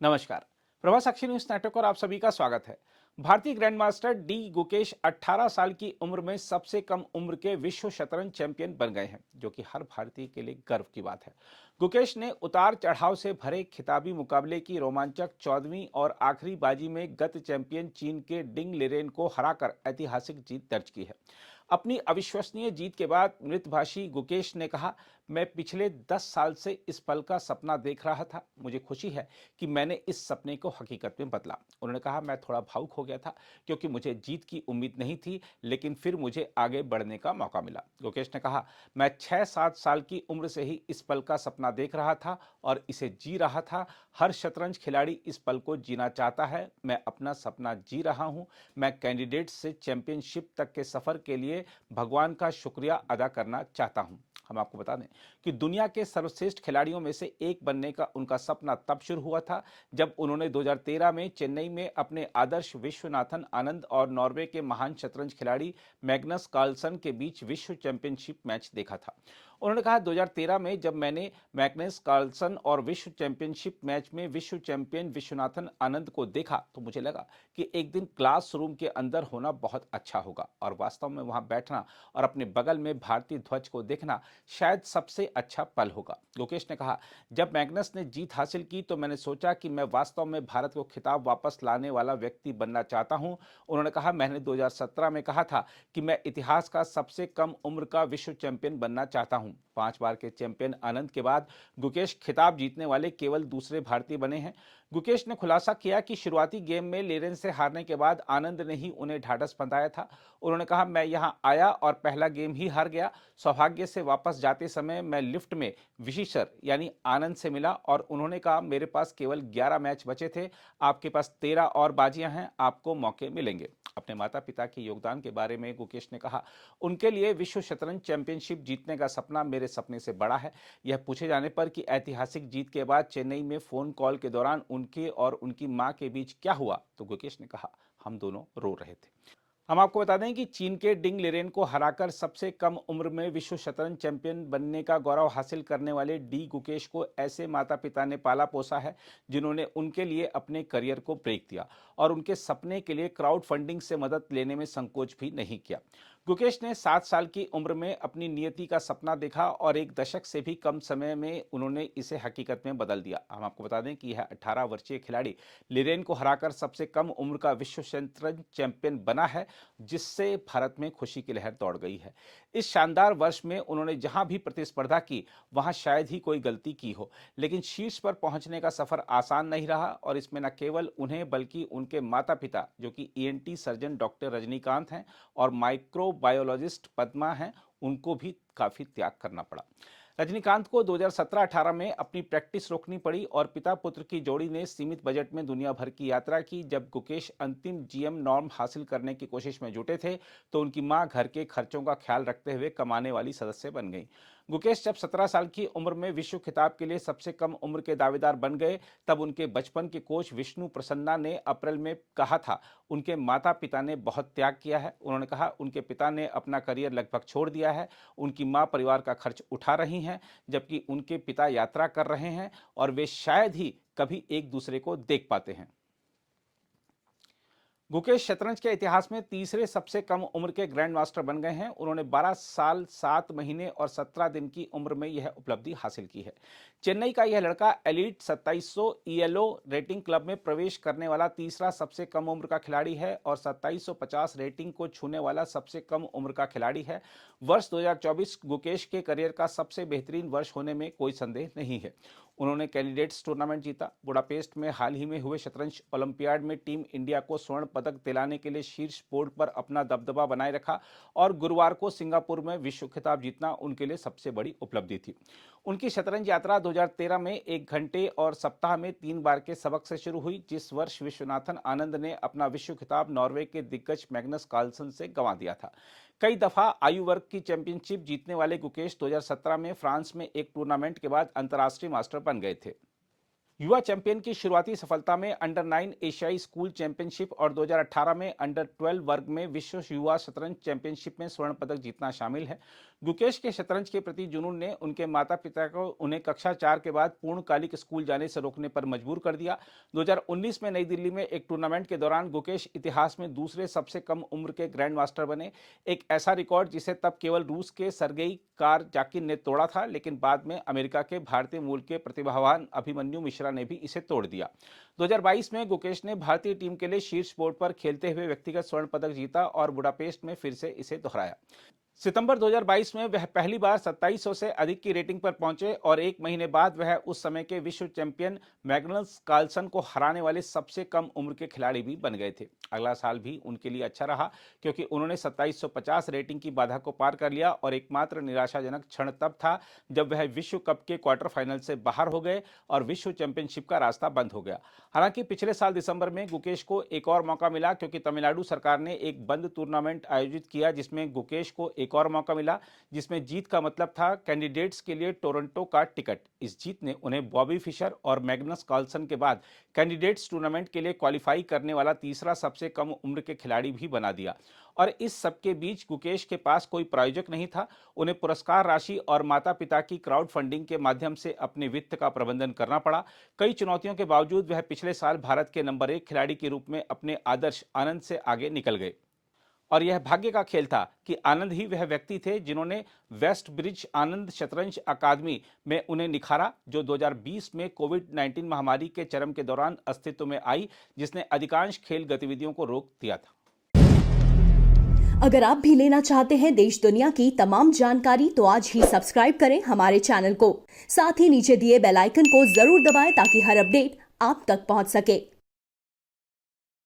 नमस्कार। प्रभा साक्षी news network और आप सभी का स्वागत है। भारतीय ग्रैंड मास्टर डी गुकेश 18 साल की उम्र में सबसे कम उम्र के विश्व शतरंज चैंपियन बन गए हैं, जो कि हर भारतीय के लिए गर्व की बात है। गुकेश ने उतार चढ़ाव से भरे खिताबी मुकाबले की रोमांचक 14वीं और आखिरी बाजी में गत चैंपियन चीन के डिंग लिरेन को हराकर ऐतिहासिक जीत दर्ज की है। अपनी अविश्वसनीय जीत के बाद मृतभाषी गुकेश ने कहा, मैं पिछले 10 साल से इस पल का सपना देख रहा था। मुझे खुशी है कि मैंने इस सपने को हकीकत में बदला। उन्होंने कहा, मैं थोड़ा भावुक हो गया था क्योंकि मुझे जीत की उम्मीद नहीं थी, लेकिन फिर मुझे आगे बढ़ने का मौका मिला। गुकेश ने कहा, मैं 6-7 साल की उम्र से ही इस पल का सपना देख रहा था और इसे जी रहा था। हर शतरंज खिलाड़ी इस पल को जीना चाहता है। मैं अपना सपना जी रहा हूं। मैं कैंडिडेट से चैंपियनशिप तक के सफर के लिए भगवान का शुक्रिया अदा करना चाहता हूं। हम आपको बता दें कि दुनिया के सर्वश्रेष्ठ खिलाड़ियों में से एक बनने का उनका सपना तब शुरू हुआ था जब उन्होंने 2013 में चेन्नई में अपने आदर्श विश्वनाथन आनंद और नॉर्वे के महान शतरंज खिलाड़ी मैग्नस कार्लसन के बीच विश्व चैंपियनशिप मैच देखा था। उन्होंने कहा, 2013 में जब मैंने मैग्नस कार्लसन और विश्व चैंपियनशिप मैच में विश्व चैंपियन विश्वनाथन आनंद को देखा तो मुझे लगा कि एक दिन क्लासरूम के अंदर होना बहुत अच्छा होगा और वास्तव में वहां बैठना और अपने बगल में भारतीय ध्वज को देखना शायद सबसे अच्छा पल होगा। लोकेश ने कहा, जब मैग्नस ने जीत हासिल की तो मैंने सोचा कि मैं वास्तव में भारत को खिताब वापस लाने वाला व्यक्ति बनना चाहता हूं। उन्होंने कहा, मैंने 2017 में कहा था कि मैं इतिहास का सबसे कम उम्र का विश्व चैंपियन बनना चाहता हूं। 5 बार के चैंपियन आनंद के बाद गुकेश खिताब जीतने वाले केवल दूसरे भारतीय बने हैं। गुकेश ने खुलासा किया कि शुरुआती गेम में लेरेन से हारने के बाद आनंद ने ही उन्हें ढाढ़स बंधाया था। उन्होंने कहा, मैं यहां आया और पहला गेम ही हार गया। सौभाग्य से वापस जाते समय मैं लिफ्ट में विशिशर यानी आनंद से मिला और उन्होंने कहा, मेरे पास केवल 11 मैच बचे थे। आपके पास 13 और बाजियां हैं, आपको मौके मिलेंगे। अपने माता पिता के योगदान के बारे में गुकेश ने कहा, उनके लिए विश्व शतरंज चैंपियनशिप जीतने का सपना मेरे सपने से बड़ा है। यह पूछे जाने पर कि ऐतिहासिक जीत के बाद चेन्नई में फोन कॉल के दौरान उनके और उनकी मां के बीच क्या हुआ, तो गुकेश ने कहा, हम दोनों रो रहे थे। हम आपको बता दें कि चीन के डिंग लिरेन को हराकर सबसे कम उम्र में विश्व शतरंज चैंपियन बनने का गौरव हासिल करने वाले डी गुकेश को ऐसे माता पिता ने पाला पोसा है जिन्होंने उनके लिए अपने करियर को ब्रेक दिया और उनके सपने के लिए क्राउड फंडिंग से मदद लेने में संकोच भी नहीं किया। गुकेश ने 7 साल की उम्र में अपनी नियति का सपना देखा और एक दशक से भी कम समय में उन्होंने इसे हकीकत में बदल दिया। हम आपको बता दें कि यह 18 वर्षीय खिलाड़ी लिरेन को हराकर सबसे कम उम्र का विश्व शतरंज चैंपियन बना है, जिससे भारत में खुशी की लहर दौड़ गई है। इस शानदार वर्ष में उन्होंने जहां भी प्रतिस्पर्धा की वहां शायद ही कोई गलती की हो, लेकिन शीर्ष पर पहुंचने का सफर आसान नहीं रहा और इसमें न केवल उन्हें बल्कि उनके माता पिता जो कि ईएनटी सर्जन डॉक्टर रजनीकांत हैं और माइक्रोबायोलॉजिस्ट पद्मा हैं, उनको भी काफी त्याग करना पड़ा। रजनीकांत को 2017-18 में अपनी प्रैक्टिस रोकनी पड़ी और पिता पुत्र की जोड़ी ने सीमित बजट में दुनिया भर की यात्रा की। जब गुकेश अंतिम जीएम नॉर्म हासिल करने की कोशिश में जुटे थे तो उनकी मां घर के खर्चों का ख्याल रखते हुए कमाने वाली सदस्य बन गई। गुकेश जब 17 साल की उम्र में विश्व खिताब के लिए सबसे कम उम्र के दावेदार बन गए, तब उनके बचपन के कोच विष्णु प्रसन्ना ने अप्रैल में कहा था, उनके माता पिता ने बहुत त्याग किया है। उन्होंने कहा, उनके पिता ने अपना करियर लगभग छोड़ दिया है, उनकी मां परिवार का खर्च उठा रही हैं, जबकि उनके पिता यात्रा कर रहे हैं और वे शायद ही कभी एक दूसरे को देख पाते हैं। गुकेश शतरंज के इतिहास में तीसरे सबसे कम उम्र के ग्रैंड मास्टर बन गए हैं। उन्होंने 12 साल 7 महीने और 17 दिन की उम्र में यह उपलब्धि हासिल की है। चेन्नई का यह लड़का एलीट 2700 ईएलओ रेटिंग क्लब में प्रवेश करने वाला तीसरा सबसे कम उम्र का खिलाड़ी है और 2750 रेटिंग को छूने वाला सबसे कम उम्र का खिलाड़ी है। वर्ष 2024 गुकेश के करियर का सबसे बेहतरीन वर्ष होने में कोई संदेह नहीं है। उन्होंने कैंडिडेट्स टूर्नामेंट जीता, बुडापेस्ट में हाल ही में हुए शतरंज ओलंपियाड में टीम इंडिया को स्वर्ण पदक दिलाने के लिए शीर्ष बोर्ड पर अपना दबदबा बनाए रखा और गुरुवार को सिंगापुर में विश्व खिताब जीतना उनके लिए सबसे बड़ी उपलब्धि थी। उनकी शतरंज यात्रा 2013 में 1 घंटे और सप्ताह में 3 बार के सबक से शुरू हुई, जिस वर्ष विश्वनाथन आनंद ने अपना विश्व खिताब नॉर्वे के दिग्गज मैग्नस कार्लसन से गंवा दिया था। कई दफा आयु वर्ग की चैंपियनशिप जीतने वाले गुकेश 2017 में फ्रांस में एक टूर्नामेंट के बाद अंतर्राष्ट्रीय मास्टर बन गए थे। युवा चैंपियन की शुरुआती सफलता में अंडर 9 एशियाई स्कूल चैंपियनशिप और 2018 में अंडर 12 वर्ग में विश्व युवा शतरंज चैंपियनशिप में स्वर्ण पदक जीतना शामिल है। गुकेश के शतरंज के प्रति जुनून ने उनके माता पिता को उन्हें कक्षा 4 के बाद पूर्णकालिक स्कूल जाने से रोकने पर मजबूर कर दिया। 2019 में नई दिल्ली में एक टूर्नामेंट के दौरान गुकेश इतिहास में दूसरे सबसे कम उम्र के ग्रैंड मास्टर बने, एक ऐसा रिकॉर्ड जिसे तब केवल रूस के सर्गेई कारजाकिन ने तोड़ा था, लेकिन बाद में अमेरिका के भारतीय मूल के प्रतिभावान अभिमन्यु मिश्रा ने भी इसे तोड़ दिया। 2022 में गुकेश ने भारतीय टीम के लिए शीर्ष बोर्ड पर खेलते हुए व्यक्तिगत स्वर्ण पदक जीता और बुडापेस्ट में फिर से इसे दोहराया। सितंबर 2022 में वह पहली बार 2700 से अधिक की रेटिंग पर पहुंचे और एक महीने बाद वह उस समय के विश्व चैंपियन मैग्नस कार्लसन को हराने वाले सबसे कम उम्र के खिलाड़ी भी बन गए थे। अगला साल भी उनके लिए अच्छा रहा क्योंकि उन्होंने 2750 रेटिंग की बाधा को पार कर लिया और एकमात्र निराशाजनक क्षण तब था जब वह विश्व कप के क्वार्टर फाइनल से बाहर हो गए और विश्व चैंपियनशिप का रास्ता बंद हो गया। हालांकि पिछले साल दिसंबर में गुकेश को एक और मौका मिला क्योंकि तमिलनाडु सरकार ने एक बंद टूर्नामेंट आयोजित किया जिसमें गुकेश को एक और मौका मिला, जिसमें जीत का मतलब था कैंडिडेट्स के लिए टोरंटो का टिकट। इस जीत ने उन्हें बॉबी फिशर और मैग्नस कार्लसन के बाद कैंडिडेट्स टूर्नामेंट के लिए क्वालिफाई करने वाला तीसरा सबसे कम उम्र के खिलाड़ी भी बना दिया। और इस सबके बीच गुकेश के पास कोई प्रायोजक नहीं था। उन्हें पुरस्कार राशि और माता पिता की क्राउड फंडिंग के माध्यम से अपने वित्त का प्रबंधन करना पड़ा। कई चुनौतियों के बावजूद वह पिछले साल भारत के नंबर 1 खिलाड़ी के रूप में अपने आदर्श आनंद से आगे निकल गए। और यह भाग्य का खेल था कि आनंद ही वह व्यक्ति थे जिन्होंने वेस्ट ब्रिज आनंद शतरंज अकादमी में उन्हें निखारा, जो 2020 में कोविड-19 महामारी के चरम के दौरान अस्तित्व में आई, जिसने अधिकांश खेल गतिविधियों को रोक दिया था। अगर आप भी लेना चाहते हैं देश दुनिया की तमाम जानकारी तो आज ही सब्सक्राइब करें हमारे चैनल को। साथ ही नीचे दिए बेल आइकन को जरूर दबाएं ताकि हर अपडेट आप तक पहुंच सके।